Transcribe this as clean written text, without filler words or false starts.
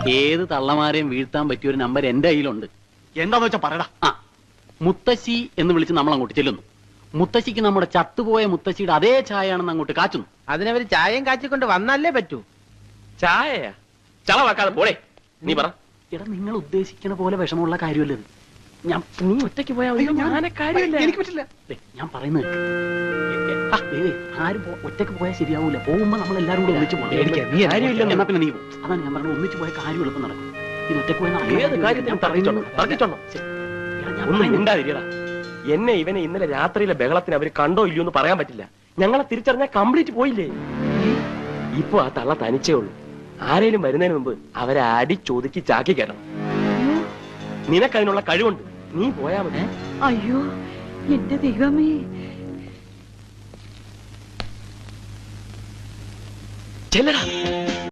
ഏത് തള്ളമാരെയും വീഴ്ത്താൻ പറ്റിയ ഒരു നമ്പർ എന്റെ കയ്യിലുണ്ട്. എന്താന്ന് വെച്ചാ പറയടാ. ആ, മുത്തശ്ശി എന്ന് വിളിച്ച് നമ്മൾ അങ്ങോട്ട് ചെല്ലുന്നു. മുത്തശ്ശിക്ക് നമ്മുടെ ചത്തുപോയ മുത്തശ്ശിയുടെ അതേ ചായയാണെന്ന് അങ്ങോട്ട് കാച്ചുന്നു. അതിനവര് ചായയും കാച്ചിക്കൊണ്ട് വന്നല്ലേ പറ്റൂ. ചായയാ ചളവാക്കാതെ പോളെ. നീ പറ. എടാ, നിങ്ങൾ ഉദ്ദേശിക്കുന്ന പോലെ വിഷമമുള്ള കാര്യമല്ല ഇത്. നീ ഒറ്റയ്ക്ക് പോയാ എനിക്ക് പറ്റില്ല. ഞാൻ പറയുന്നത് ആരും ഒറ്റയ്ക്ക് പോയാൽ ശരിയാവൂല. പോകുമ്പോ നമ്മൾ എല്ലാവരും കൂടെ ഒന്നിച്ച് പോകണം. എന്നാ പിന്നെ നീ പോകും. അതാണ് ഞാൻ പറഞ്ഞത്, ഒന്നിച്ച് പോയ കാര്യം എളുപ്പം നടക്കും. ഇത് ഒറ്റയ്ക്ക് ഏത് കാര്യത്തിനും ഒന്നും മിണ്ടാതിരിക്കടാ. എന്നെ ഇവനെ ഇന്നലെ രാത്രിയിലെ ബഹളത്തിന് അവര് കണ്ടോ ഇല്ലയോ എന്ന് പറയാൻ പറ്റില്ല. ഞങ്ങളെ തിരിച്ചറിഞ്ഞാൽ കംപ്ലീറ്റ് പോയില്ലേ. ഇപ്പൊ ആ തള്ള തനിച്ചേ ഉള്ളൂ. ആരേലും വരുന്നതിന് മുമ്പ് അവരെ അടി ചോദിക്ക് ചാക്കി കയറണം. നിനക്കതിനുള്ള കഴിവുണ്ട്. നീ പോയാ മതി. അയ്യോ എന്റെ ദൈവമേ. ചെല്ലടാ.